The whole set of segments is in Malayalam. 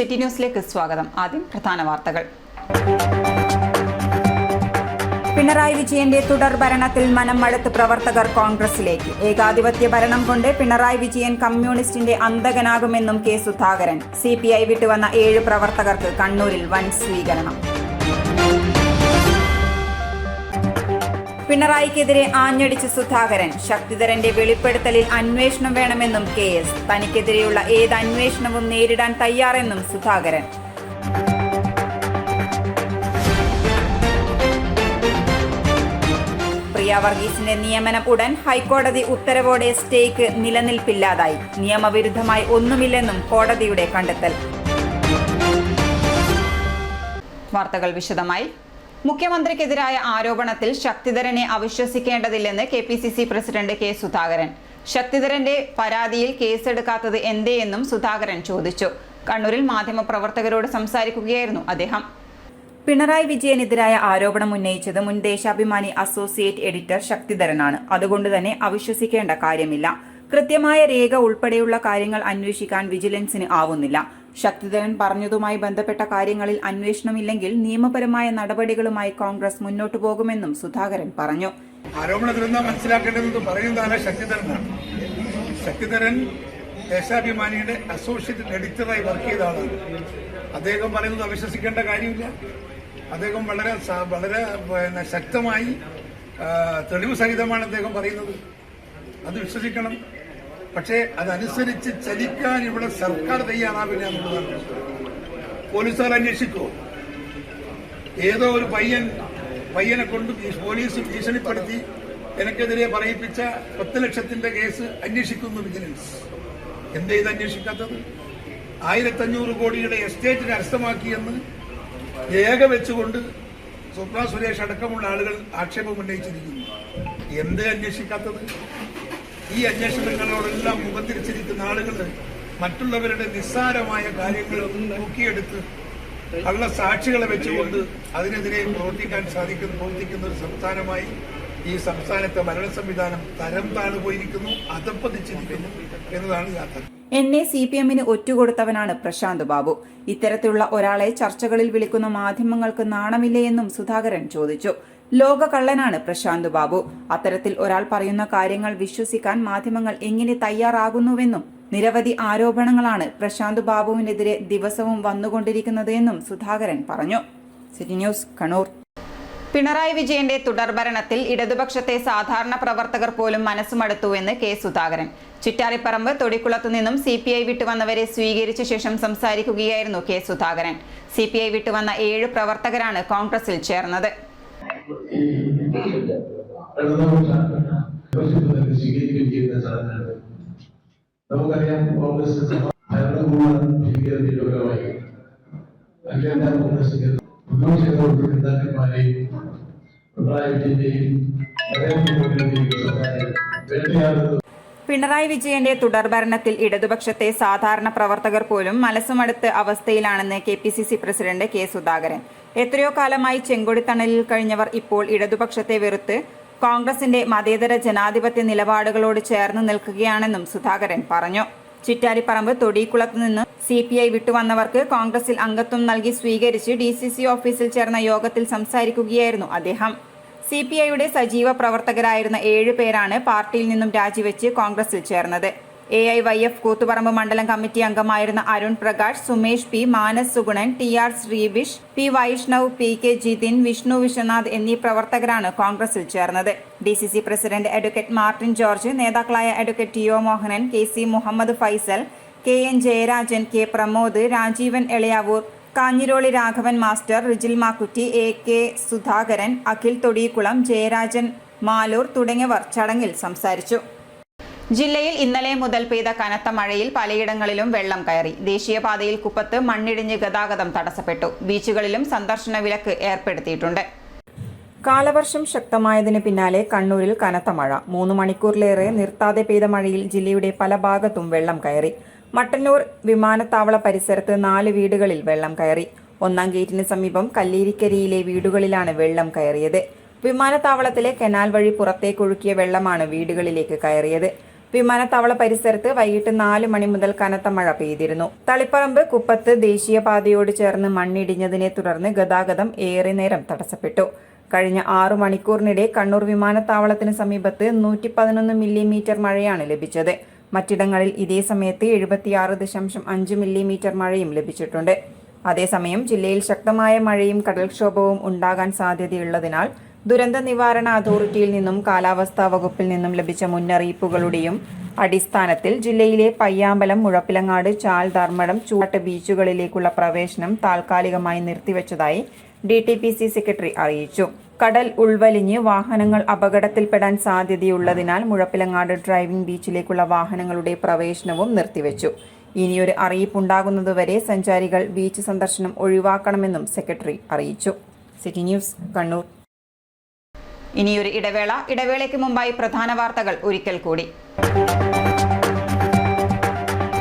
സിറ്റി ന്യൂസിലേക്ക് സ്വാഗതം. ആദ്യം പ്രധാന വാർത്തകൾ. പിണറായി വിജയന്റെ തുടർ ഭരണത്തിൽ മനം മടുത്ത് പ്രവർത്തകർ കോൺഗ്രസിലേക്ക്. ഏകാധിപത്യ ഭരണം കൊണ്ട് പിണറായി വിജയൻ കമ്മ്യൂണിസ്റ്റിന്റെ അന്തകനാകുമെന്നും കെ സുധാകരൻ. CPI വിട്ടുവന്ന 7 പ്രവർത്തകർക്ക് കണ്ണൂരിൽ വൻ സ്വീകരണം. പിണറായിക്കെതിരെ ആഞ്ഞടിച്ച് സുധാകരൻ. ശക്തിധരന്റെ വെളിപ്പെടുത്തലിൽ അന്വേഷണം വേണമെന്നും KS. തനിക്കെതിരെയുള്ള ഏത് അന്വേഷണവും നേരിടാൻ തയ്യാറെന്നും സുധാകരൻ. പ്രിയ വർഗീസിന്റെ നിയമനം ഉടൻ. ഹൈക്കോടതി ഉത്തരവോടെ സ്റ്റേക്ക് നിലനിൽപ്പില്ലാതായി. നിയമവിരുദ്ധമായി ഒന്നുമില്ലെന്നും കോടതിയുടെ കണ്ടെത്തൽ. വാർത്തകൾ വിശദമായി. മുഖ്യമന്ത്രിക്കെതിരായ ആരോപണത്തിൽ ശക്തിധരനെ അവിശ്വസിക്കേണ്ടതില്ലെന്ന് KPCC പ്രസിഡന്റ് കെ സുധാകരൻ. ശക്തിധരന്റെ പരാതിയിൽ കേസെടുക്കാത്തത് എന്തേയെന്നും സുധാകരൻ ചോദിച്ചു. കണ്ണൂരിൽ മാധ്യമപ്രവർത്തകരോട് സംസാരിക്കുകയായിരുന്നു അദ്ദേഹം. പിണറായി വിജയനെതിരായ ആരോപണം ഉന്നയിച്ചത് മുൻ ദേശാഭിമാനി അസോസിയേറ്റ് എഡിറ്റർ ശക്തിധരനാണ്. അതുകൊണ്ട് തന്നെ അവിശ്വസിക്കേണ്ട കാര്യമില്ല. കൃത്യമായ രേഖ ഉൾപ്പെടെയുള്ള കാര്യങ്ങൾ അന്വേഷിക്കാൻ വിജിലൻസിന് ആവുന്നില്ല. ശക്തിധരൻ പറഞ്ഞതുമായി ബന്ധപ്പെട്ട കാര്യങ്ങളിൽ അന്വേഷണമില്ലെങ്കിൽ നിയമപരമായ നടപടികളുമായി കോൺഗ്രസ് മുന്നോട്ടു പോകുമെന്നും സുധാകരൻ പറഞ്ഞു. ആരോപണത്തിൽ എന്താ മനസ്സിലാക്കേണ്ടത് പറയുന്നതാണ് ശക്തിധരനാണ്. ശക്തിധരൻ ദേശാഭിമാനിയുടെ അസോസിയേറ്റ് എഡിറ്ററായി വർക്ക് ചെയ്ത ആളാണ്. അദ്ദേഹം പറയുന്നത് അവിശ്വസിക്കേണ്ട കാര്യമില്ല. അദ്ദേഹം വളരെ ശക്തമായി തെളിവ് സഹിതമാണ് അദ്ദേഹം പറയുന്നത്. അത് വിശ്വസിക്കണം. പക്ഷേ അതനുസരിച്ച് ചലിക്കാൻ ഇവിടെ സർക്കാർ തയ്യാറാവില്ല എന്നുള്ളതാണ്. പോലീസുകാർ അന്വേഷിക്കുമോ? ഏതോ ഒരു പയ്യനെ കൊണ്ട് പോലീസ് ഭീഷണിപ്പെടുത്തി എനിക്കെതിരെ പറയിപ്പിച്ച 10 ലക്ഷത്തിന്റെ കേസ് അന്വേഷിക്കുന്നു വിജിലൻസ്. എന്തേ ഇത് അന്വേഷിക്കാത്തത്? 1500 കോടിയുടെ എസ്റ്റേറ്റ് കരസ്ഥമാക്കിയെന്ന് രേഖ വെച്ചുകൊണ്ട് സ്വപ്ന സുരേഷ് അടക്കമുള്ള ആളുകൾ ആക്ഷേപം ഉന്നയിച്ചിരിക്കുന്നു. എന്തേ അന്വേഷിക്കാത്തത്? ഈ അന്വേഷണങ്ങളോടെല്ലാം മുഖം തിരിച്ചിരിക്കുന്ന ആളുകൾ മറ്റുള്ളവരുടെ നിസ്സാരമായ കാര്യങ്ങൾ നോക്കിയെടുത്ത് കള്ള സാക്ഷികളെ വെച്ചുകൊണ്ട് അതിനെതിരെ പ്രവർത്തിക്കുന്ന ഒരു സംസ്ഥാനമായി ഈ സംസ്ഥാനത്തെ ഭരണ സംവിധാനം തരം താണുപോയിരിക്കുന്നു, അധപ്പതിച്ചിരിക്കുന്നു എന്നതാണ് യാഥാർത്ഥ്യം. എന്നെ CPMന് ഒറ്റുകൊടുത്തവനാണ് പ്രശാന്ത് ബാബു. ഇത്തരത്തിലുള്ള ഒരാളെ ചർച്ചകളിൽ വിളിക്കുന്ന മാധ്യമങ്ങൾക്ക് നാണമില്ലേ എന്നും സുധാകരൻ ചോദിച്ചു. ലോക കള്ളനാണ് പ്രശാന്ത് ബാബു. അത്തരത്തിൽ ഒരാൾ പറയുന്ന കാര്യങ്ങൾ വിശ്വസിക്കാൻ മാധ്യമങ്ങൾ എങ്ങനെ തയ്യാറാകുന്നുവെന്നും നിരവധി ആരോപണങ്ങളാണ് പ്രശാന്ത് ബാബുവിനെതിരെ ദിവസവും വന്നുകൊണ്ടിരിക്കുന്നത് എന്നും സുധാകരൻ പറഞ്ഞു. City news Kannur. പിണറായി വിജയന്റെ തുടർഭരണത്തിൽ ഇടതുപക്ഷത്തെ സാധാരണ പ്രവർത്തകർ പോലും മനസ്സുമടുത്തുവെന്ന് കെ സുധാകരൻ. ചിറ്റാരിപ്പറമ്പ് തൊടിക്കുളത്തു നിന്നും CPI വിട്ടുവന്നവരെ സ്വീകരിച്ച ശേഷം സംസാരിക്കുകയായിരുന്നു കെ സുധാകരൻ. CPI വിട്ടുവന്ന 7 പ്രവർത്തകരാണ് കോൺഗ്രസിൽ ചേർന്നത്. നമുക്കറിയാം, കോൺഗ്രസ് ഭരണകൂട ഭീകരതയുമായി അഖിലേന്ത്യാ കോൺഗ്രസിന്റെ നേതാക്കന്മാരെയും പിണറായി വിജയന്റെയും നരേന്ദ്രമോദിയുടെയും വേട്ടയാടുന്നത്. പിണറായി വിജയന്റെ തുടർഭരണത്തിൽ ഇടതുപക്ഷത്തെ സാധാരണ പ്രവർത്തകർ പോലും മനസ്സുമടുത്ത അവസ്ഥയിലാണെന്ന് KPCC പ്രസിഡന്റ് കെ സുധാകരൻ. എത്രയോ കാലമായി ചെങ്കൊടിത്തണലിൽ കഴിഞ്ഞവർ ഇപ്പോൾ ഇടതുപക്ഷത്തെ വെറുത്ത് കോൺഗ്രസിന്റെ മതേതര ജനാധിപത്യ നിലപാടുകളോട് ചേർന്ന് നിൽക്കുകയാണെന്നും സുധാകരൻ പറഞ്ഞു. ചിറ്റാരിപ്പറമ്പ് തൊടിക്കുളത്ത് നിന്ന് CPI വിട്ടുവന്നവർക്ക് കോൺഗ്രസിൽ അംഗത്വം നൽകി സ്വീകരിച്ച് DCC ഓഫീസിൽ ചേർന്ന യോഗത്തിൽ സംസാരിക്കുകയായിരുന്നു അദ്ദേഹം. CPIയുടെ സജീവ പ്രവർത്തകരായിരുന്ന 7 പേരാണ് പാർട്ടിയിൽ നിന്നും രാജിവെച്ച് കോൺഗ്രസിൽ ചേർന്നത്. AIYF കൂത്തുപറമ്പ് മണ്ഡലം കമ്മിറ്റി അംഗമായിരുന്ന Arun Prakash, Sumesh P, Manas Sugunan, TR ശ്രീബിഷ്, P Vaishnav, PK Jithin, Vishnu Vishwanath എന്നീ പ്രവർത്തകരാണ് കോൺഗ്രസിൽ ചേർന്നത്. DCC president advocate Martin George, നേതാക്കളായ advocate TO Mohanan, KC Muhammad Faisal, KN Jayarajan, K Pramod, Rajeevan Elayavoor, Kanhiroli Raghavan master, Rijil Makkutty, AK Sudhakaran, Akhil Thodikkulam, Jayarajan Maloor തുടങ്ങിയവർ ചടങ്ങിൽ സംസാരിച്ചു. ജില്ലയിൽ ഇന്നലെ മുതൽ പെയ്ത കനത്ത മഴയിൽ പലയിടങ്ങളിലും വെള്ളം കയറി. ദേശീയപാതയിൽ കുപ്പത്ത് മണ്ണിടിഞ്ഞ് ഗതാഗതം തടസ്സപ്പെട്ടു. ബീച്ചുകളിലും സന്ദർശന വിലക്ക് ഏർപ്പെടുത്തിയിട്ടുണ്ട്. കാലവർഷം ശക്തമായതിന് പിന്നാലെ കണ്ണൂരിൽ കനത്ത മഴ. 3 മണിക്കൂറിലേറെ നിർത്താതെ പെയ്ത മഴയിൽ ജില്ലയുടെ പല ഭാഗത്തും വെള്ളം കയറി. മട്ടന്നൂർ വിമാനത്താവള പരിസരത്ത് 4 വീടുകളിൽ വെള്ളം കയറി. 1-ാം ഗേറ്റിന് സമീപം കല്ലേരിക്കരിയിലെ വീടുകളിലാണ് വെള്ളം കയറിയത്. വിമാനത്താവളത്തിലെ കനാൽ വഴി പുറത്തേക്കൊഴുക്കിയ വെള്ളമാണ് വീടുകളിലേക്ക് കയറിയത്. വിമാനത്താവള പരിസരത്ത് വൈകിട്ട് 4 മണി മുതൽ കനത്ത മഴ പെയ്തിരുന്നു. തളിപ്പറമ്പ് കുപ്പത്ത് ദേശീയപാതയോട് ചേർന്ന് മണ്ണിടിഞ്ഞതിനെ തുടർന്ന് ഗതാഗതം ഏറെ നേരം തടസ്സപ്പെട്ടു. കഴിഞ്ഞ 6 മണിക്കൂറിനിടെ കണ്ണൂർ വിമാനത്താവളത്തിന് സമീപത്ത് 111 മില്ലിമീറ്റർ മഴയാണ് ലഭിച്ചത്. മറ്റിടങ്ങളിൽ ഇതേ സമയത്ത് 76.5 മില്ലിമീറ്റർ മഴയും ലഭിച്ചിട്ടുണ്ട്. അതേസമയം ജില്ലയിൽ ശക്തമായ മഴയും കടൽക്ഷോഭവും ഉണ്ടാകാൻ സാധ്യതയുള്ളതിനാൽ ദുരന്ത നിവാരണ അതോറിറ്റിയിൽ നിന്നും കാലാവസ്ഥാ വകുപ്പിൽ നിന്നും ലഭിച്ച മുന്നറിയിപ്പുകളുടെയും അടിസ്ഥാനത്തിൽ ജില്ലയിലെ പയ്യാമ്പലം, മുഴപ്പിലങ്ങാട്, ചാൽ, ധർമ്മടം, ചൂടാട്ട് ബീച്ചുകളിലേക്കുള്ള പ്രവേശനം താൽക്കാലികമായി നിർത്തിവച്ചതായി DTPC സെക്രട്ടറി അറിയിച്ചു. കടൽ ഉൾവലിഞ്ഞ് വാഹനങ്ങൾ അപകടത്തിൽപ്പെടാൻ സാധ്യതയുള്ളതിനാൽ മുഴപ്പിലങ്ങാട് ഡ്രൈവിംഗ് ബീച്ചിലേക്കുള്ള വാഹനങ്ങളുടെ പ്രവേശനവും നിർത്തിവച്ചു. ഇനിയൊരു അറിയിപ്പുണ്ടാകുന്നതുവരെ സഞ്ചാരികൾ ബീച്ച് സന്ദർശനം ഒഴിവാക്കണമെന്നും സെക്രട്ടറി അറിയിച്ചു. City news, Kannur. ഇനിയൊരു ഇടവേളയ്ക്ക് മുമ്പായി പ്രധാന വാർത്തകൾ ഒരിക്കൽ കൂടി.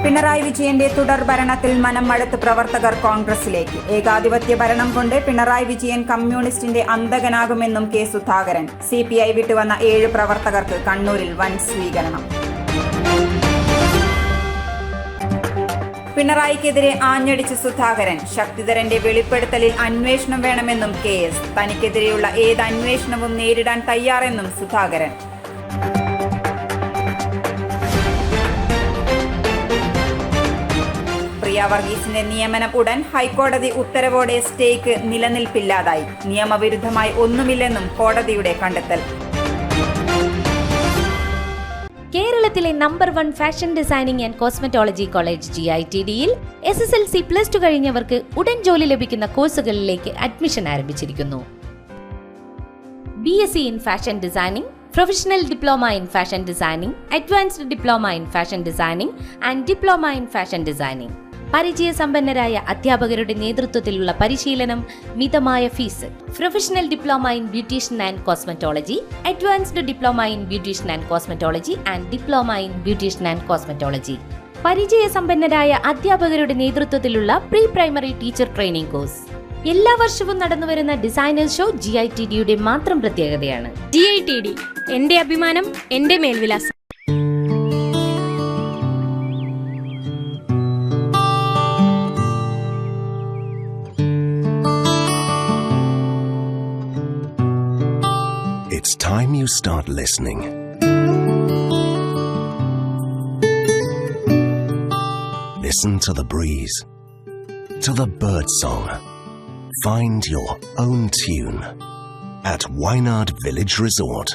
പിണറായി വിജയന്റെ തുടർ ഭരണത്തിൽ മനം മടുത്ത് പ്രവർത്തകർ കോൺഗ്രസിലേക്ക്. ഏകാധിപത്യ ഭരണം കൊണ്ട് പിണറായി വിജയൻ കമ്മ്യൂണിസ്റ്റിന്റെ അന്തകനാകുമെന്നും കെ സുധാകരൻ. CPI വിട്ടുവന്ന 7 പ്രവർത്തകർക്ക് കണ്ണൂരിൽ വൻ സ്വീകരണം. പിണറായിക്കെതിരെ ആഞ്ഞടിച്ച് സുധാകരൻ. ശക്തിധരന്റെ വെളിപ്പെടുത്തലിൽ അന്വേഷണം വേണമെന്നും KS. തനിക്കെതിരെയുള്ള ഏത് അന്വേഷണവും നേരിടാൻ തയ്യാറെന്നും സുധാകരൻ. പ്രിയ വർഗീസിന്റെ നിയമനം ഉടൻ. ഹൈക്കോടതി ഉത്തരവോടെ സ്റ്റേക്ക് നിലനിൽപ്പില്ലാതായി. നിയമവിരുദ്ധമായി ഒന്നുമില്ലെന്നും കോടതിയുടെ കണ്ടെത്തൽ. കേരളത്തിലെ number 1 fashion designing and cosmetology college GITDയിൽ SSLC +2 കഴിഞ്ഞവർക്ക് ഉടൻ ജോലി ലഭിക്കുന്ന കോഴ്സുകളിലേക്ക് അഡ്മിഷൻ ആരംഭിച്ചിരിക്കുന്നു. BSc in fashion designing, professional diploma in fashion designing, advanced diploma in fashion designing and diploma in fashion designing. പരിചയസമ്പന്നരായ അധ്യാപകരുടെ നേതൃത്വത്തിലുള്ള പരിശീലനം, മിതമായ fees. Professional diploma in beautician and cosmetology, advanced diploma in beautician and cosmetology and diploma in beautician and cosmetology. പരിചയസമ്പന്നരായ അധ്യാപകരുടെ നേതൃത്വത്തിലുള്ള pre primary teacher training course. എല്ലാ വർഷവും നടന്നുവരുന്ന ഡിസൈനേഴ്സ് ഷോ GITDയുടെ മാത്രം പ്രത്യേകതയാണ്. GITD, എന്റെ അഭിമാനം, എന്റെ മേൽവിലാസം. It's time you start listening. Listen to the breeze, to the bird song. Find your own tune at Wynard Village Resort.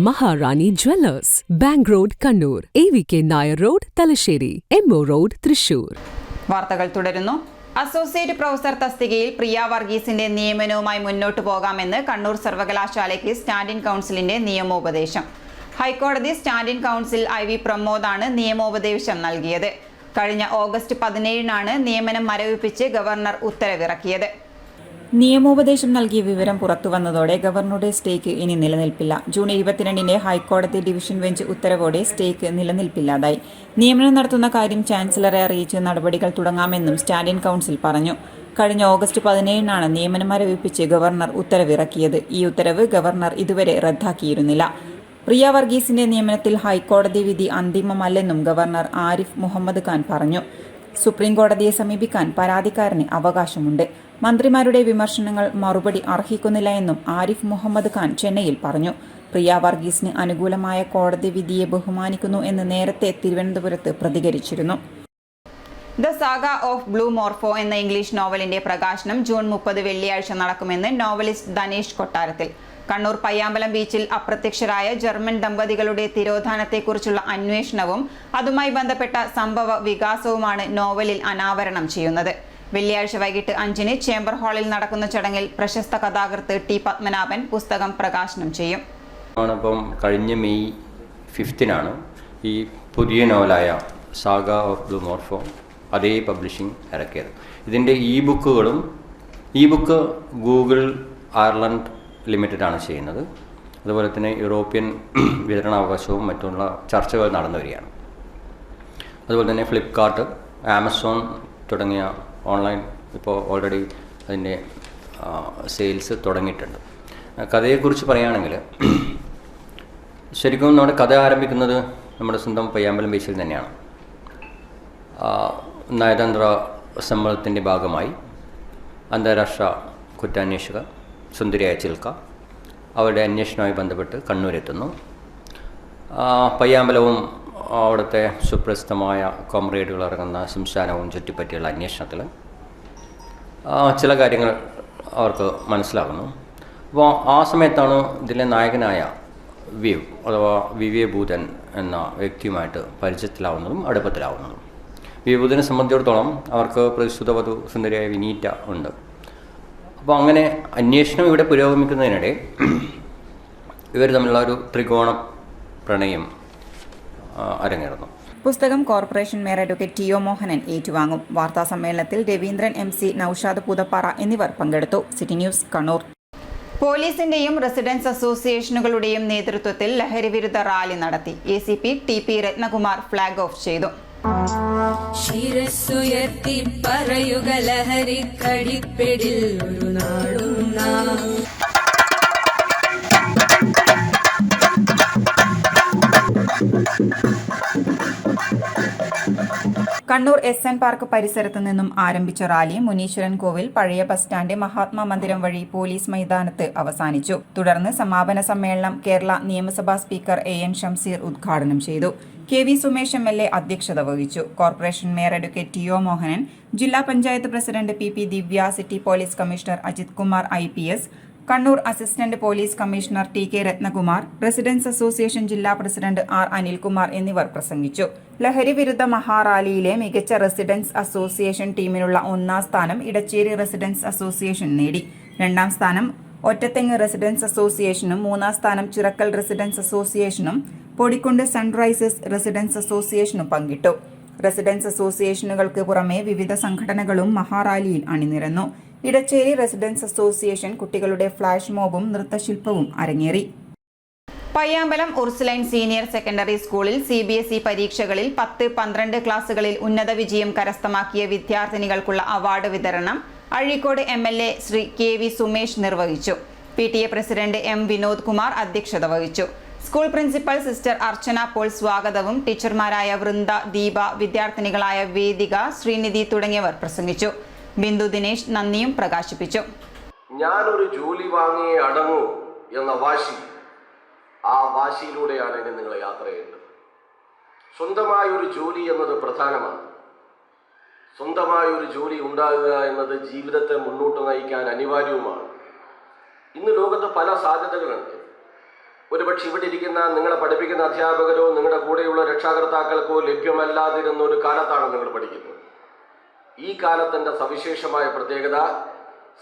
Maharani Jewellers, Bank Road, Kannur, AVK Nair Road, Talasheri, MO Road, Thrissur. വാർത്തകൾ തുടരുന്നു. അസോസിയേറ്റ് പ്രൊഫസർ തസ്തികയിൽ പ്രിയ വർഗീസിന്റെ നിയമനവുമായി മുന്നോട്ടു പോകാമെന്ന് കണ്ണൂർ സർവകലാശാലയ്ക്ക് സ്റ്റാൻഡിംഗ് കൗൺസിലിന്റെ നിയമോപദേശം. ഹൈക്കോടതി സ്റ്റാൻഡിംഗ് കൗൺസിൽ IV പ്രമോദാണ് നിയമോപദേശം നൽകിയത്. കഴിഞ്ഞ ഓഗസ്റ്റ് 17-നാണ് നിയമനം മരവിപ്പിച്ച് ഗവർണർ ഉത്തരവിറക്കിയത്. നിയമോപദേശം നൽകിയ വിവരം പുറത്തുവന്നതോടെ ഗവർണറുടെ സ്റ്റേക്ക് ഇനി നിലനിൽപ്പില്ല. ജൂൺ 22-ന് ഹൈക്കോടതി ഡിവിഷൻ ബെഞ്ച് ഉത്തരവോടെ സ്റ്റേക്ക് നിലനിൽപ്പില്ലാതായി. നിയമനം നടത്തുന്ന കാര്യം ചാൻസലറെ അറിയിച്ച് നടപടികൾ തുടങ്ങാമെന്നും സ്റ്റാൻഡിംഗ് കൗൺസിൽ പറഞ്ഞു. കഴിഞ്ഞ ഓഗസ്റ്റ് 17-നാണ് നിയമനം മരവിപ്പിച്ച് ഗവർണർ ഉത്തരവിറക്കിയത്. ഈ ഉത്തരവ് ഗവർണർ ഇതുവരെ റദ്ദാക്കിയിരുന്നില്ല. പ്രിയ വർഗീസിന്റെ നിയമനത്തിൽ ഹൈക്കോടതി വിധി അന്തിമമല്ലെന്നും ഗവർണർ ആരിഫ് മുഹമ്മദ് ഖാൻ പറഞ്ഞു. സുപ്രീം കോടതിയെ സമീപിക്കാൻ പരാതിക്കാരന് അവകാശമുണ്ട്. മന്ത്രിമാരുടെ വിമർശനങ്ങൾ മറുപടി അർഹിക്കുന്നില്ല എന്നും ആരിഫ് മുഹമ്മദ് ഖാൻ ചെന്നൈയിൽ പറഞ്ഞു. പ്രിയ വർഗീസിന് അനുകൂലമായ കോടതി വിധിയെ ബഹുമാനിക്കുന്നു എന്ന് നേരത്തെ തിരുവനന്തപുരത്ത് പ്രതികരിച്ചിരുന്നു. The saga of blue morpho എന്ന ഇംഗ്ലീഷ് നോവലിന്റെ പ്രകാശനം ജൂൺ 30 വെള്ളിയാഴ്ച നടക്കുമെന്ന് നോവലിസ്റ്റ് ധനേഷ് കൊട്ടാരത്തിൽ. കണ്ണൂർ പയ്യാമ്പലം ബീച്ചിൽ അപ്രത്യക്ഷരായ ജർമ്മൻ ദമ്പതികളുടെ തിരോധാനത്തെക്കുറിച്ചുള്ള അന്വേഷണവും അതുമായി ബന്ധപ്പെട്ട സംഭവ വികാസവുമാണ് നോവലിൽ അനാവരണം ചെയ്യുന്നത്. വെള്ളിയാഴ്ച വൈകിട്ട് 5-ന് ചേംബർ ഹാളിൽ നടക്കുന്ന ചടങ്ങിൽ പ്രശസ്ത കഥാകൃത്ത് ടി പത്മനാഭൻ പുസ്തകം പ്രകാശനം ചെയ്യും. കഴിഞ്ഞ മെയ് 5-നാണ് ഈ പുതിയ നോവലായ സാഗ ഓഫ് ബ്ലൂ മോർഫോ അതേ പബ്ലിഷിംഗ് ഇറക്കിയത്. ഇതിൻ്റെ ഇ ബുക്ക് ഗൂഗിൾ അയർലൻഡ് ലിമിറ്റഡാണ് ചെയ്യുന്നത്. അതുപോലെ തന്നെ യൂറോപ്യൻ വിതരണാവകാശവും മറ്റുള്ള ചർച്ചകൾ നടന്നു വരികയാണ്. അതുപോലെ തന്നെ ഫ്ലിപ്കാർട്ട്, ആമസോൺ തുടങ്ങിയ ഓൺലൈൻ ഇപ്പോൾ ഓൾറെഡി അതിൻ്റെ സെയിൽസ് തുടങ്ങിയിട്ടുണ്ട്. കഥയെക്കുറിച്ച് പറയുകയാണെങ്കിൽ ശരിക്കും നമ്മുടെ കഥ ആരംഭിക്കുന്നത് നമ്മുടെ സ്വന്തം പയ്യാമ്പലം ബീച്ചിൽ തന്നെയാണ്. നയതന്ത്ര സമ്മേളനത്തിൻ്റെ ഭാഗമായി അന്താരാഷ്ട്ര കുറ്റാന്വേഷക സുന്ദരിയായ ചിൽക്ക അവരുടെ അന്വേഷണവുമായി ബന്ധപ്പെട്ട് കണ്ണൂരെത്തുന്നു. പയ്യാമ്പലവും അവിടുത്തെ സുപ്രസിദ്ധമായ കോമ്രേഡുകൾ ഇറങ്ങുന്ന സംസ്ഥാനവും ചുറ്റിപ്പറ്റിയുള്ള അന്വേഷണത്തിൽ ചില കാര്യങ്ങൾ അവർക്ക് മനസ്സിലാകുന്നു. അപ്പോൾ ആ സമയത്താണ് ഇതിലെ നായകനായ വ്യൂ അഥവാ വിവേഭൂതൻ എന്ന വ്യക്തിയുമായിട്ട് പരിചയത്തിലാവുന്നതും അടുപ്പത്തിലാവുന്നതും. വിവേഭൂതനെ സംബന്ധിച്ചിടത്തോളം അവർക്ക് പ്രതിശ്രുത വധു സുന്ദരിയായ വിനീറ്റ ഉണ്ട്. അപ്പോൾ അങ്ങനെ അന്വേഷണം ഇവിടെ പുരോഗമിക്കുന്നതിനിടെ ഇവർ തമ്മിലുള്ള ഒരു ത്രികോണ പ്രണയം അരങ്ങേറുന്നു. പുസ്തകം corporation mayor advocate T O Mohanan ഏറ്റുവാങ്ങും. വാർത്താ സമ്മേളനത്തിൽ രവീന്ദ്രൻ MC, നൌഷാദ് പൂതപ്പാറ എന്നിവർ പങ്കെടുത്തു. City news, Kannur. പോലീസിന്റെയും റെസിഡൻസ് അസോസിയേഷനുകളുടെയും നേതൃത്വത്തിൽ ലഹരിവിരുദ്ധ റാലി നടത്തി. ACP TP Ratnakumar flag off ചെയ്തു. ശിരസ്സുയർത്തി പറയുക ലഹരിക്കടിപ്പിടിൽ ഒരു നാടും നാം. കണ്ണൂർ SN പാർക്ക് പരിസരത്ത് നിന്നും ആരംഭിച്ച റാലി മുനീശ്വരൻ കോവിൽ, പഴയ ബസ് സ്റ്റാൻഡ്, മഹാത്മാ മന്ദിരം വഴി പോലീസ് മൈതാനത്ത് അവസാനിച്ചു. തുടർന്ന് സമാപന സമ്മേളനം കേരള നിയമസഭാ സ്പീക്കർ AN ഷംസീർ ഉദ്ഘാടനം ചെയ്തു. KV സുമേഷ് MLA അധ്യക്ഷത വഹിച്ചു. Corporation mayor advocate T O Mohanan, ജില്ലാ panchayat president PP Divya, city police commissioner Ajith Kumar IPS, Kannur assistant police commissioner TK Ratnakumar, residence association ജില്ലാ പ്രസിഡന്റ് R അനിൽകുമാർ എന്നിവർ പ്രസംഗിച്ചു. ലഹരി വിരുദ്ധ മഹാറാലിയിലെ മികച്ച റെസിഡൻസ് അസോസിയേഷൻ ടീമിനുള്ള 1ാം സ്ഥാനം ഇടച്ചേരി റെസിഡൻസ് അസോസിയേഷൻ നേടി. 2ാം സ്ഥാനം ഒറ്റത്തെങ്ങ് റെസിഡൻസ് അസോസിയേഷനും 3ാം സ്ഥാനം ചിറക്കൽ റെസിഡൻസ് അസോസിയേഷനും പൊടിക്കുണ്ട് സൺറൈസേഴ്സ് റെസിഡൻസ് അസോസിയേഷനും പങ്കിട്ടു. റെസിഡൻസ് അസോസിയേഷനുകൾക്ക് പുറമെ വിവിധ സംഘടനകളും മഹാറാലിയിൽ അണിനിരന്നു. ഇടച്ചേരി റെസിഡൻസ് അസോസിയേഷൻ കുട്ടികളുടെ ഫ്ലാഷ് മോബും നൃത്തശില്പവും അരങ്ങേറി. പയ്യാമ്പലം ഉർസുലൈൻ സീനിയർ സെക്കൻഡറി സ്കൂളിൽ CBSE പരീക്ഷകളിൽ 10, 12 ക്ലാസുകളിൽ ഉന്നത വിജയം കരസ്ഥമാക്കിയ വിദ്യാർത്ഥിനികൾക്കുള്ള അവാർഡ് വിതരണം അഴീക്കോട് MLA ശ്രീ KV സുമേഷ് നിർവഹിച്ചു. PTA president M Vinod Kumar അധ്യക്ഷത വഹിച്ചു. സ്കൂൾ പ്രിൻസിപ്പൽ സിസ്റ്റർ അർച്ചന പോൾ സ്വാഗതവും ടീച്ചർമാരായ വൃന്ദ, ദീപ, വിദ്യാർത്ഥിനികളായ വേദിക, ശ്രീനിധി തുടങ്ങിയവർ പ്രസംഗിച്ചു. ബിന്ദു ദിനേശ് നന്ദിയും പ്രകാശിപ്പിച്ചു. ഞാനൊരു ജോലി വാങ്ങിയേ അടങ്ങൂ എന്ന വാശി, ആ വാശിയിലൂടെയാണ് ഇനി നിങ്ങൾ യാത്ര ചെയ്യേണ്ടത്. സ്വന്തമായ ഒരു ജോലി എന്നത് പ്രധാനമാണ്. സ്വന്തമായ ഒരു ജോലി ഉണ്ടാകുക എന്നത് ജീവിതത്തെ മുന്നോട്ട് നയിക്കാൻ അനിവാര്യവുമാണ്. ഇന്ന് ലോകത്ത് പല സാധ്യതകളുണ്ട്. ഒരുപക്ഷെ ഇവിടെ ഇരിക്കുന്ന നിങ്ങളെ പഠിപ്പിക്കുന്ന അധ്യാപകരോ നിങ്ങളുടെ കൂടെയുള്ള രക്ഷാകർത്താക്കൾക്കോ ലഭ്യമല്ലാതിരുന്ന ഒരു കാലത്താണ് നിങ്ങൾ പഠിക്കുന്നത്. ഈ കാലത്തിന്റെ സവിശേഷമായ പ്രത്യേകത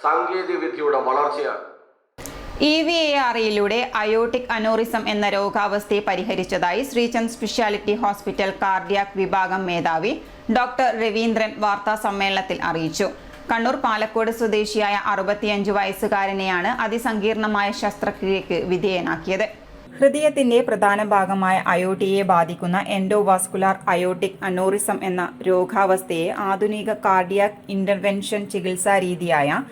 സാങ്കേതിക വിദ്യയുടെ വളർച്ചയാണ്. EVARയിലൂടെ അയോട്ടിക് അനോറിസം എന്ന രോഗാവസ്ഥയെ പരിഹരിച്ചതായി ശ്രീചന്ദ് സ്പെഷ്യാലിറ്റി ഹോസ്പിറ്റൽ കാർഡിയാക് വിഭാഗം മേധാവി ഡോക്ടർ രവീന്ദ്രൻ വാർത്താ സമ്മേളനത്തിൽ അറിയിച്ചു. കണ്ണൂർ പാലക്കോട് സ്വദേശിയായ 65 വയസ്സുകാരനെയാണ് അതിസങ്കീർണമായ ശസ്ത്രക്രിയയ്ക്ക് വിധേയനാക്കിയത്. ഹൃദയത്തിന്റെ പ്രധാന ഭാഗമായ അയോട്ടിയെ ബാധിക്കുന്ന എൻഡോവാസ്കുലാർ അയോട്ടിക് അനോറിസം എന്ന രോഗാവസ്ഥയെ ആധുനിക കാർഡിയാക് ഇന്റർവെൻഷൻ ചികിത്സാ രീതിയായ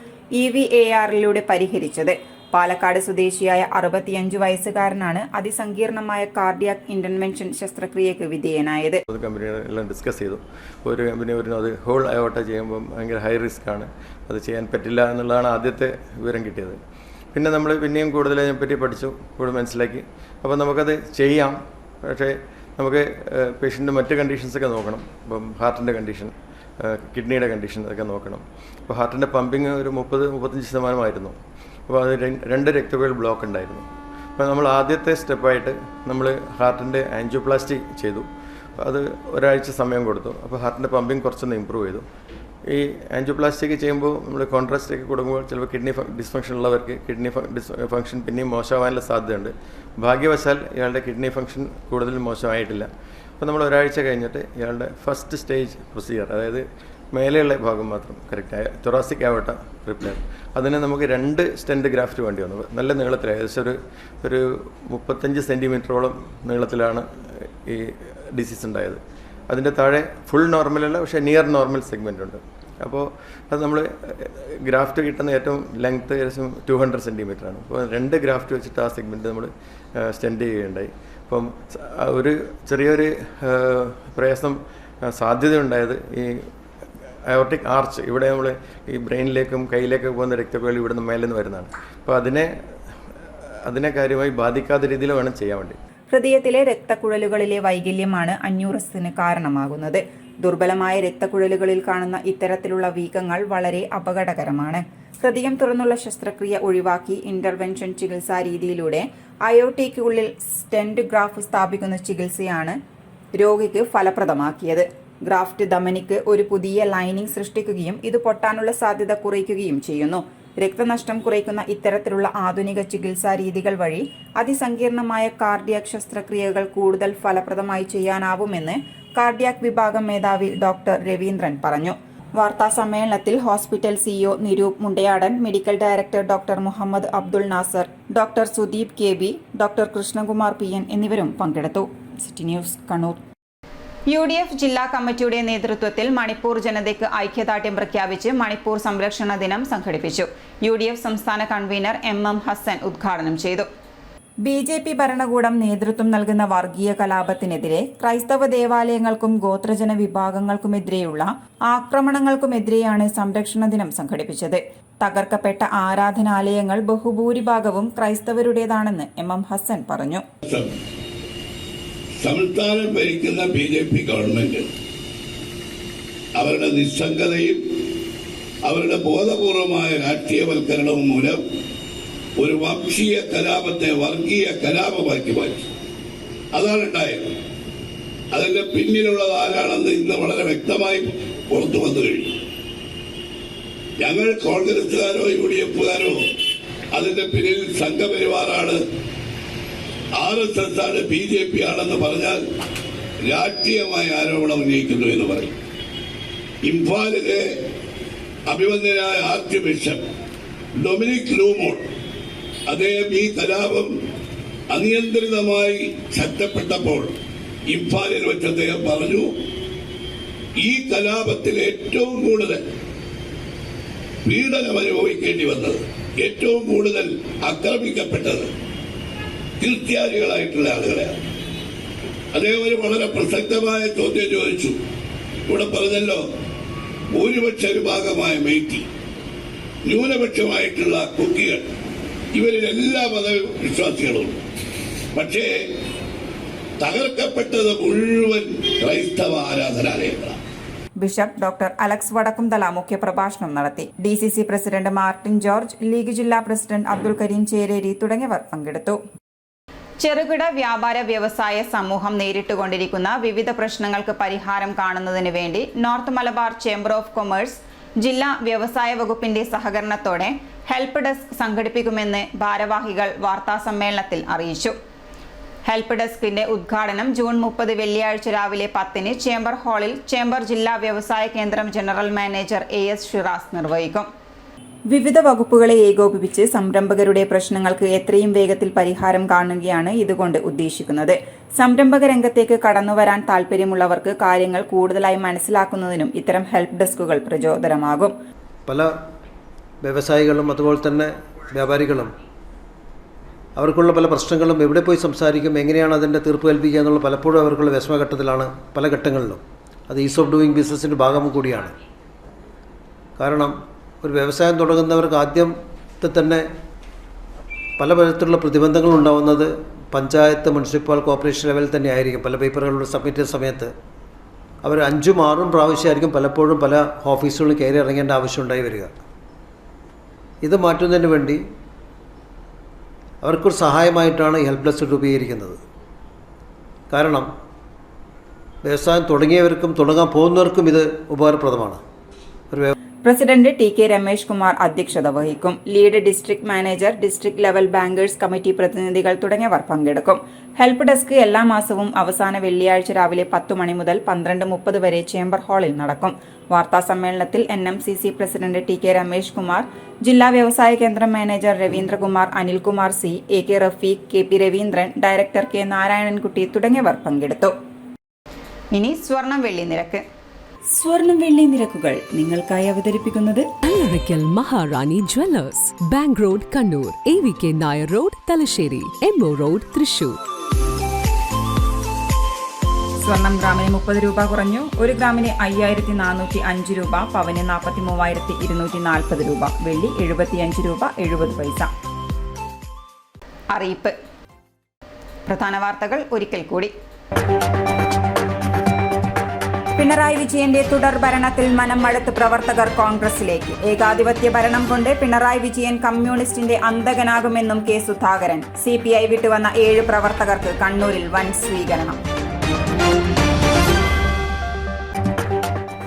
EVARയിലൂടെ പരിഹരിച്ചത്. പാലക്കാട് സ്വദേശിയായ 65 വയസ്സുകാരനാണ് അതിസങ്കീർണമായ കാർഡിയാക് ഇന്റർവെൻഷൻ ശസ്ത്രക്രിയയ്ക്ക് വിധേയനായത്. കമ്പനികളെല്ലാം ഡിസ്കസ് ചെയ്തു. ഒരു കമ്പനി അത് ഹോൾ അയോട്ട ചെയ്യുമ്പോൾ ഭയങ്കര ഹൈ റിസ്ക് ആണ്, അത് ചെയ്യാൻ പറ്റില്ല എന്നുള്ളതാണ് ആദ്യത്തെ വിവരം കിട്ടിയത്. പിന്നെ നമ്മൾ പിന്നെയും കൂടുതൽ അതിനെപ്പറ്റി പഠിച്ചു, കൂടുതൽ മനസ്സിലാക്കി. അപ്പോൾ നമുക്കത് ചെയ്യാം, പക്ഷേ നമുക്ക് പേഷ്യൻ്റെ മറ്റ് കണ്ടീഷൻസൊക്കെ നോക്കണം. ഇപ്പം ഹാർട്ടിൻ്റെ കണ്ടീഷൻ, കിഡ്നിയുടെ കണ്ടീഷൻ അതൊക്കെ നോക്കണം. അപ്പോൾ ഹാർട്ടിൻ്റെ പമ്പിങ് ഒരു 30-35% അപ്പോൾ അത് 2 രക്തക്കുഴൽ ബ്ലോക്ക് ഉണ്ടായിരുന്നു. അപ്പോൾ നമ്മൾ ആദ്യത്തെ സ്റ്റെപ്പായിട്ട് നമ്മൾ ഹാർട്ടിൻ്റെ ആൻജിയോപ്ലാസ്റ്റി ചെയ്തു. അത് ഒരാഴ്ച സമയം കൊടുത്തു. അപ്പോൾ ഹാർട്ടിൻ്റെ പമ്പിങ് കുറച്ചൊന്ന് ഇമ്പ്രൂവ് ചെയ്തു. ഈ ആൻജിയോപ്ലാസ്റ്റിക്ക് ചെയ്യുമ്പോൾ നമ്മൾ കോൺട്രാസ്റ്റൊക്കെ കൊടുക്കുമ്പോൾ ചിലപ്പോൾ കിഡ്നി ഡിസ്ഫങ്ഷൻ ഉള്ളവർക്ക് കിഡ്നി ഫങ്ഷൻ പിന്നെയും മോശമാകാനുള്ള സാധ്യതയുണ്ട്. ഭാഗ്യവശാൽ ഇയാളുടെ കിഡ്നി ഫങ്ഷൻ കൂടുതൽ മോശമായിട്ടില്ല. അപ്പോൾ നമ്മൾ ഒരാഴ്ച കഴിഞ്ഞിട്ട് ഇയാളുടെ ഫസ്റ്റ് സ്റ്റേജ് പ്രൊസീജിയർ, അതായത് മേലെയുള്ള ഭാഗം മാത്രം കറക്റ്റായ തൊറാസിക് ആവട്ട റിപ്പയർ, അതിന് നമുക്ക് 2 സ്റ്റെൻറ്റ് ഗ്രാഫ്റ്റ് വേണ്ടി വന്നു. നല്ല നീളത്തിൽ, ഏകദേശം ഒരു 35 സെൻറ്റിമീറ്ററോളം നീളത്തിലാണ് ഈ ഡിസീസ് ഉണ്ടായത്. അതിൻ്റെ താഴെ ഫുൾ നോർമലല്ല, പക്ഷേ നിയർ നോർമൽ സെഗ്മെൻ്റ് ഉണ്ട്. അപ്പോൾ അത് നമ്മൾ ഗ്രാഫ്റ്റ് കിട്ടുന്ന ഏറ്റവും ലെങ്ത്ത് ഏകദേശം 200 സെൻറ്റിമീറ്ററാണ്. അപ്പോൾ 2 ഗ്രാഫ്റ്റ് വെച്ചിട്ട് ആ സെഗ്മെൻറ്റ് നമ്മൾ സ്റ്റെൻഡ് ചെയ്യുകയുണ്ടായി. അപ്പം ഒരു ചെറിയൊരു പ്രയാസം സാധ്യതയുണ്ടായത് ഈ അയോർട്ടിക് ആർച്ച്, ഇവിടെ നമ്മൾ ഈ ബ്രെയിനിലേക്കും കയ്യിലേക്കും പോകുന്ന രക്തക്കുഴൽ ഇവിടുന്ന് മേലെ നിന്ന് വരുന്നതാണ്. അപ്പോൾ അതിനെ കാര്യമായി ബാധിക്കാത്ത രീതിയിൽ വേണം ചെയ്യാൻ വേണ്ടി. ഹൃദയത്തിലെ രക്തക്കുഴലുകളിലെ വൈകല്യമാണ് അന്യൂറിസത്തിന് കാരണമാകുന്നത്. ദുർബലമായ രക്തക്കുഴലുകളിൽ കാണുന്ന ഇത്തരത്തിലുള്ള വീക്കങ്ങൾ വളരെ അപകടകരമാണ്. ഹൃദയം തുറന്നുള്ള ശസ്ത്രക്രിയ ഒഴിവാക്കി ഇന്റർവെൻഷൻ ചികിത്സാ രീതിയിലൂടെ അയോർട്ടയ്ക്കുള്ളിൽ സ്റ്റെന്റ് ഗ്രാഫ് സ്ഥാപിക്കുന്ന ചികിത്സയാണ് രോഗിക്ക് ഫലപ്രദമാക്കിയത്. ഗ്രാഫ്റ്റ് ധമനിക്ക് ഒരു പുതിയ ലൈനിങ് സൃഷ്ടിക്കുകയും ഇത് പൊട്ടാനുള്ള സാധ്യത കുറയ്ക്കുകയും ചെയ്യുന്നു. രക്തനഷ്ടം കുറയ്ക്കുന്ന ഇത്തരത്തിലുള്ള ആധുനിക ചികിത്സാ രീതികൾ വഴി അതിസങ്കീർണമായ കാർഡിയാക് ശസ്ത്രക്രിയകൾ കൂടുതൽ ഫലപ്രദമായി ചെയ്യാനാവുമെന്ന് കാർഡിയാക് വിഭാഗം മേധാവി ഡോക്ടർ രവീന്ദ്രൻ പറഞ്ഞു. വാർത്താ സമ്മേളനത്തിൽ hospital CEO Niroop Mundayadan, medical director doctor Muhammad Abdul Nasser, doctor Sudeep KB, doctor Krishnakumar PN എന്നിവരും പങ്കെടുത്തു. City news, Kannur. UDF ജില്ലാ കമ്മിറ്റിയുടെ നേതൃത്വത്തിൽ മണിപ്പൂർ ജനതയ്ക്ക് ഐക്യദാർഢ്യം പ്രഖ്യാപിച്ച് മണിപ്പൂർ സംരക്ഷണ ദിനം സംഘടിപ്പിച്ചു. UDF സംസ്ഥാന കൺവീനർ MM ഹസൻ ഉദ്ഘാടനം ചെയ്തു. BJP ഭരണകൂടം നേതൃത്വം നൽകുന്ന വർഗീയ കലാപത്തിനെതിരെ ക്രൈസ്തവ ദേവാലയങ്ങൾക്കും ഗോത്രജന വിഭാഗങ്ങൾക്കുമെതിരെയുള്ള ആക്രമണങ്ങൾക്കുമെതിരെയാണ് സംരക്ഷണ ദിനം സംഘടിപ്പിച്ചത്. തകർക്കപ്പെട്ട ആരാധനാലയങ്ങൾ ബഹുഭൂരിഭാഗവും ക്രൈസ്തവരുടേതാണെന്ന് MM ഹസൻ പറഞ്ഞു. സംസ്ഥാനം ഭരിക്കുന്ന BJP ഗവൺമെന്റ് അവരുടെ നിസ്സംഗതയും അവരുടെ ബോധപൂർവമായ രാഷ്ട്രീയവൽക്കരണവും മൂലം ഒരു വംശീയ കലാപത്തെ വർഗീയ കലാപമാക്കി മാറ്റി. അതാണ് ഉണ്ടായത്. അതിന്റെ പിന്നിലുള്ളത് ആരാണെന്ന് ഇന്ന് വളരെ വ്യക്തമായി പുറത്തു വന്നു കഴിഞ്ഞു. ഞങ്ങൾ കോൺഗ്രസുകാരോ UDFകാരോ അതിന്റെ പിന്നിൽ സംഘപരിവാറാണ്, RSS ആണ്, BJP ആണെന്ന് പറഞ്ഞാൽ രാഷ്ട്രീയമായ ആരോപണം ഉന്നയിക്കുന്നു എന്ന് പറയും. ഇംഫാലിലെ അഭിമന്യനായ ആർച്ച് ബിഷപ്പ് ഡൊമിനിക് ലൂമോൺ അദ്ദേഹം ഈ കലാപം അനിയന്ത്രിതമായി ശക്തപ്പെട്ടപ്പോൾ ഇംഫാലിൽ വെച്ച് അദ്ദേഹം പറഞ്ഞു, ഈ കലാപത്തിൽ ഏറ്റവും കൂടുതൽ പീഡനം അനുഭവിക്കേണ്ടി വന്നത്, ഏറ്റവും കൂടുതൽ ആക്രമിക്കപ്പെട്ടത് ക്രിസ്ത്യാനികളായിട്ടുള്ള ആളുകളെയാണ്. അദ്ദേഹം ഒരു വളരെ പ്രസക്തമായ ചോദ്യം ചോദിച്ചു. ഇവിടെ പറഞ്ഞല്ലോ, ഭൂരിപക്ഷ വിഭാഗമായ മെയ്റ്റി, ന്യൂനപക്ഷമായിട്ടുള്ള കുക്കികൾ, ഇവരിൽ എല്ലാ മതവിശ്വാസികളും. പക്ഷേ തകർക്കപ്പെട്ടത് മുഴുവൻ ക്രൈസ്തവ ആരാധനാലയങ്ങളാണ്. ബിഷപ്പ് ഡോക്ടർ അലക്സ് വടക്കുംതല മുഖ്യപ്രഭാഷണം നടത്തി. DCC president Martin George, league ജില്ലാ പ്രസിഡന്റ് അബ്ദുൽ കരീം ചേരേരി തുടങ്ങിയവർ പങ്കെടുത്തു. ചെറുകിട വ്യാപാര വ്യവസായ സമൂഹം നേരിട്ടുകൊണ്ടിരിക്കുന്ന വിവിധ പ്രശ്നങ്ങൾക്ക് പരിഹാരം കാണുന്നതിന് വേണ്ടി north Malabar chamber of commerce ജില്ലാ വ്യവസായ വകുപ്പിന്റെ സഹകരണത്തോടെ ഹെൽപ്പ് ഡെസ്ക് സംഘടിപ്പിക്കുമെന്ന് ഭാരവാഹികൾ വാർത്താസമ്മേളനത്തിൽ അറിയിച്ചു. ഹെൽപ്പ് ഡെസ്കിന്റെ ഉദ്ഘാടനം ജൂൺ 30 വെള്ളിയാഴ്ച രാവിലെ 10-ന് ചേംബർ ഹാളിൽ ചേംബർ ജില്ലാ വ്യവസായ കേന്ദ്രം ജനറൽ മാനേജർ AS ഷിറാസ് നിർവഹിക്കും. വിവിധ വകുപ്പുകളെ ഏകോപിപ്പിച്ച് സംരംഭകരുടെ പ്രശ്നങ്ങൾക്ക് എത്രയും വേഗത്തിൽ പരിഹാരം കാണുകയാണ് ഇതുകൊണ്ട് ഉദ്ദേശിക്കുന്നത്. സംരംഭക രംഗത്തേക്ക് കടന്നുവരാൻ താൽപ്പര്യമുള്ളവർക്ക് കാര്യങ്ങൾ കൂടുതലായി മനസ്സിലാക്കുന്നതിനും ഇത്തരം ഹെൽപ്പ് ഡെസ്കുകൾ പ്രചോദനമാകും. പല വ്യവസായികളും അതുപോലെ തന്നെ വ്യാപാരികളും അവർക്കുള്ള പല പ്രശ്നങ്ങളും എവിടെ പോയി സംസാരിക്കും, എങ്ങനെയാണ് അതിൻ്റെ തീർപ്പ് കൽപ്പിക്കുക എന്നുള്ള പലപ്പോഴും അവർക്കുള്ള വിഷമഘട്ടത്തിലാണ് പല ഘട്ടങ്ങളിലും. അത് ഈസ് ഓഫ് ഡൂയിങ് ബിസിനസ്സിൻ്റെ ഭാഗം കൂടിയാണ്. കാരണം ഒരു വ്യവസായം തുടങ്ങുന്നവർക്ക് ആദ്യത്തെ തന്നെ പല തരത്തിലുള്ള പ്രതിബന്ധങ്ങൾ ഉണ്ടാകുന്നത് പഞ്ചായത്ത്, മുനിസിപ്പൽ, കോർപ്പറേഷൻ ലെവലിൽ തന്നെ ആയിരിക്കും. പല പേപ്പറുകളിലൂടെ സബ്മിറ്റ് ചെയ്ത സമയത്ത് അവർ 5-6 പ്രാവശ്യമായിരിക്കും പലപ്പോഴും പല ഓഫീസുകളിൽ കയറി ഇറങ്ങേണ്ട ആവശ്യമുണ്ടായി വരിക. ഇത് മാറ്റുന്നതിന് വേണ്ടി അവർക്കൊരു സഹായമായിട്ടാണ് ഈ ഹെൽപ്പ് ഡെസ്ക് രൂപീകരിക്കുന്നത്. കാരണം വ്യവസായം തുടങ്ങിയവർക്കും തുടങ്ങാൻ പോകുന്നവർക്കും ഇത് ഉപകാരപ്രദമാണ്. President T K Ramesh Kumar അധ്യക്ഷത വഹിക്കും. Lead district manager, district level bankers committee പ്രതിനിധികൾ തുടങ്ങിയവർ പങ്കെടുക്കും. ഹെൽപ്പ് ഡെസ്ക് എല്ലാ മാസവും അവസാന വെള്ളിയാഴ്ച രാവിലെ 10 മണി മുതൽ 12:30 വരെ ചേംബർ ഹാളിൽ നടക്കും. വാർത്താ സമ്മേളനത്തിൽ NMCC president T K Ramesh Kumar, ജില്ലാ വ്യവസായ കേന്ദ്രം manager Ravindrakumar, Anilkumar C, AK Rafeeq, KP Raveendran, director K Narayanankutty തുടങ്ങിയവർ പങ്കെടുത്തു. ഇനി സ്വർണം വെള്ളി നിരക്ക്. സ്വർണം വെള്ളി നിരക്കുകൾ നിങ്ങൾക്കായി അവതരിപ്പിക്കുന്നത് Kallarakkal Maharani jewellers, bank road Kannur, AVK Nair road Thalassery, MO road Thrissur. സ്വർണം ഗ്രാമിന് 30 രൂപ കുറഞ്ഞു. 1 ഗ്രാമിന് 5405 രൂപ, പവന് 43,240 രൂപ, വെള്ളി 75 രൂപ 70 പൈസ. അറിയിപ്പ്. പ്രധാന വാർത്തകൾ ഒരിക്കൽ കൂടി. പിണറായി വിജയന്റെ തുടർ ഭരണത്തിൽ മനം മടുത്ത് പ്രവർത്തകർ കോൺഗ്രസിലേക്ക്. ഏകാധിപത്യ ഭരണം കൊണ്ട് പിണറായി വിജയൻ കമ്മ്യൂണിസ്റ്റിന്റെ അന്തകനാകുമെന്നും കെ സുധാകരൻ. CPI വിട്ടുവന്ന 7 പ്രവർത്തകർക്ക് കണ്ണൂരിൽ വൻ സ്വീകരണം.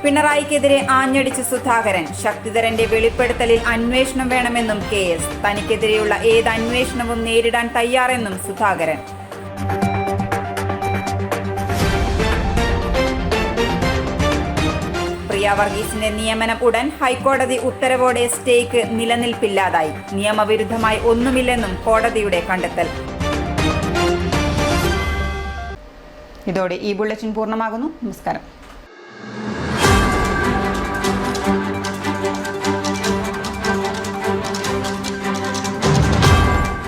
പിണറായിക്കെതിരെ ആഞ്ഞടിച്ച് സുധാകരൻ. ശക്തിധരന്റെ വെളിപ്പെടുത്തലിൽ അന്വേഷണം വേണമെന്നും KS. തനിക്കെതിരെയുള്ള ഏത് അന്വേഷണവും നേരിടാൻ തയ്യാറെന്നും സുധാകരൻ. പ്രിയ വർഗീസിന്റെ നിയമനം ഉടൻ. ഹൈക്കോടതി ഉത്തരവോടെ സ്റ്റേക്ക് നിലനിൽപ്പില്ലാതായി. നിയമവിരുദ്ധമായി ഒന്നുമില്ലെന്നും കോടതിയുടെ കണ്ടെത്തൽ. ഇതോടെ ഈ ബുള്ളറ്റിൻ പൂർണ്ണമാകുന്നു. നമസ്കാരം.